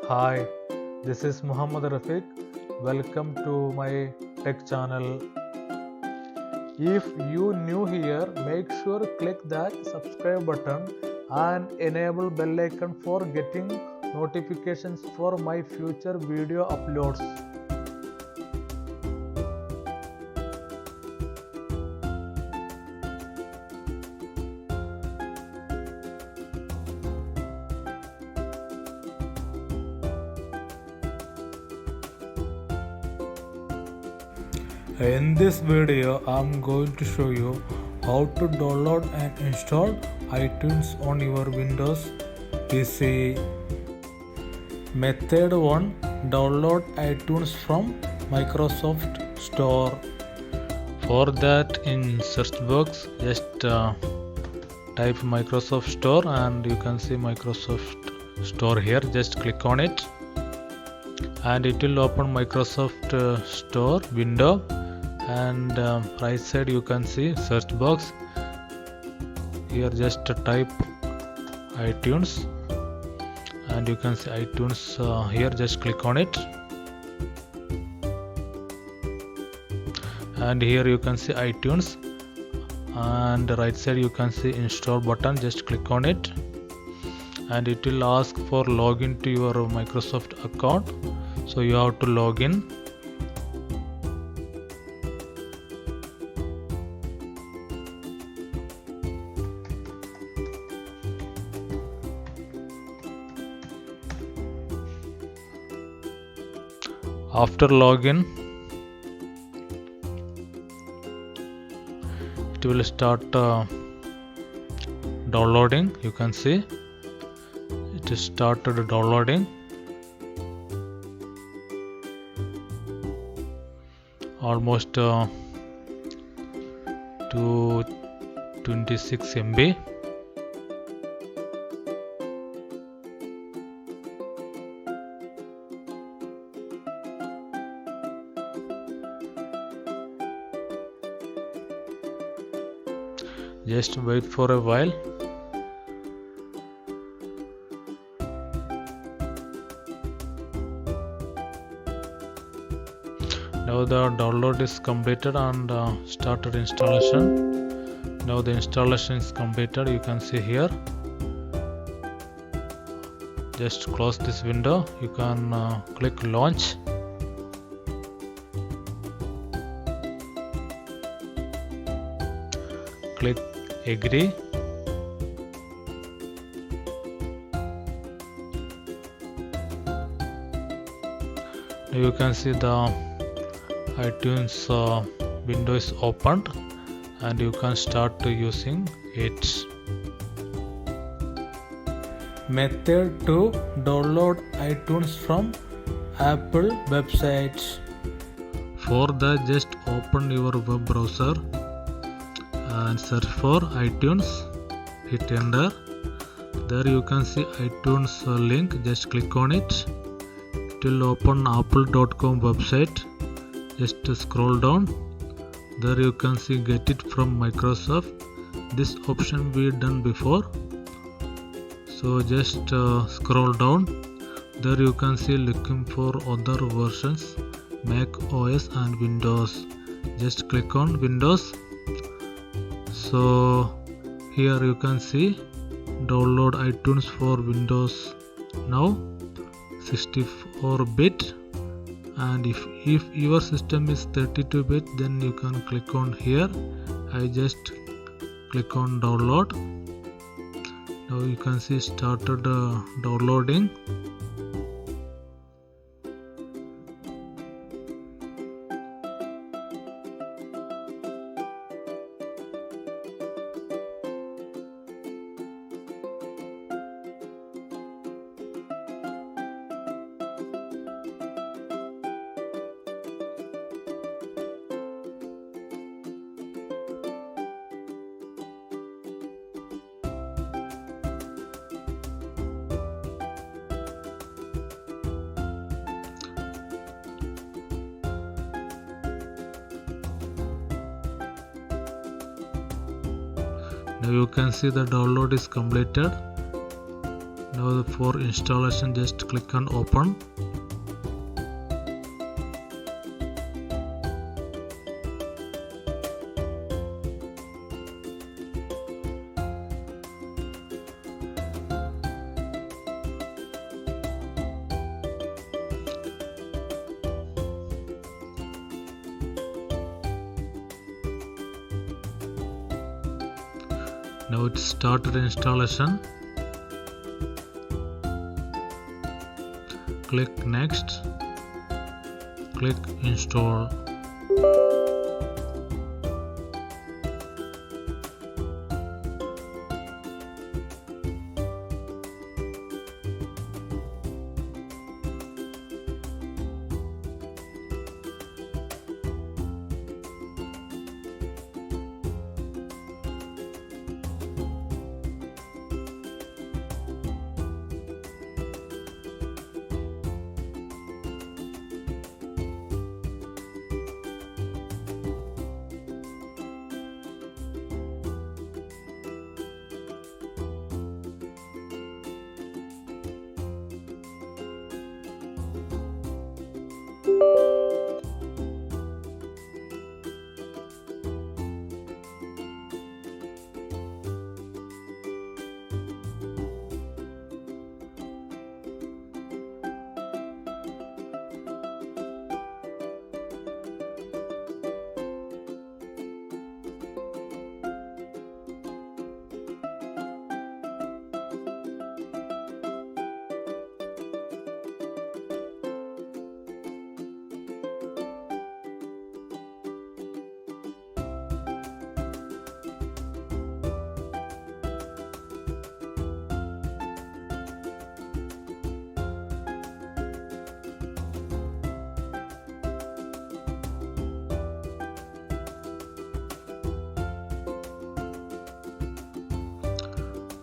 Hi, this is Muhammad Rafiq. Welcome to my tech channel. If you new here, make sure click that subscribe button and enable bell icon for getting notifications for my future video uploads. In this video, I'm going to show you how to download and install iTunes on your Windows PC. Method 1. Download iTunes from Microsoft Store. For that, in search box, just type Microsoft Store and you can see Microsoft Store here. Just click on it and it will open Microsoft Store window. And right side you can see search box. Here just type iTunes and you can see iTunes here. Just click on it and here you can see iTunes and right side you can see install button. Just click on it and it will ask for login to your Microsoft account, so you have to log in. After login, it will start downloading. You can see it started downloading. Almost 226 MB. Just wait for a while. Now the download is completed and started installation. Now the installation is completed. You can see here. Just close this window. You can click launch. Click agree. Now you can see the iTunes window is opened and you can start using it. Method 2. Download iTunes from Apple websites. For that, just open your web browser and search for iTunes. Hit enter. There you can see iTunes link. Just click on it. It will open apple.com website. Just scroll down. There you can see get it from Microsoft. This option we done before. So just scroll down. There you can see looking for other versions, Mac OS and Windows. Just click on Windows. So here you can see download iTunes for Windows now 64-bit, and if your system is 32-bit, then you can click on here. I just click on download. Now you can see started downloading. Now you can see the download is completed. Now for installation, just click on open. Now it started installation. Click next. Click install.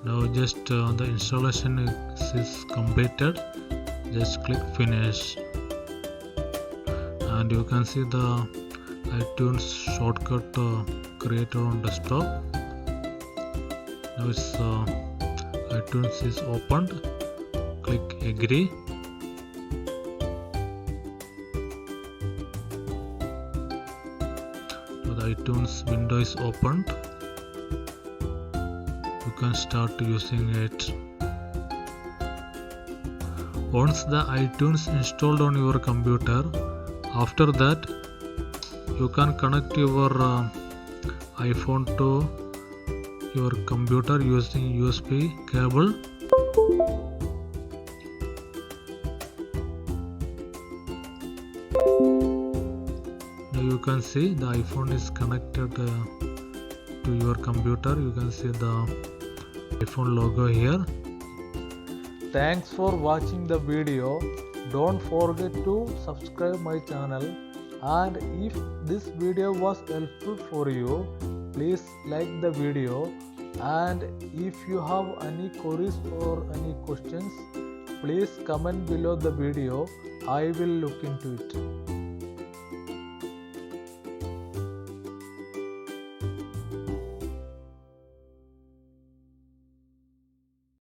Now just the installation is completed. Just click finish, and you can see the iTunes shortcut created on desktop. Now it's iTunes is opened. Click agree. Now the iTunes window is opened. You can start using it. Once the iTunes installed on your computer, after that you can connect your iPhone to your computer using USB cable. Now you can see the iPhone is connected to your computer. You can see the iPhone logo here. Thanks for watching the video. Don't forget to subscribe my channel, and if this video was helpful for you, please like the video, and if you have any queries or any questions, please comment below the video. I will look into it.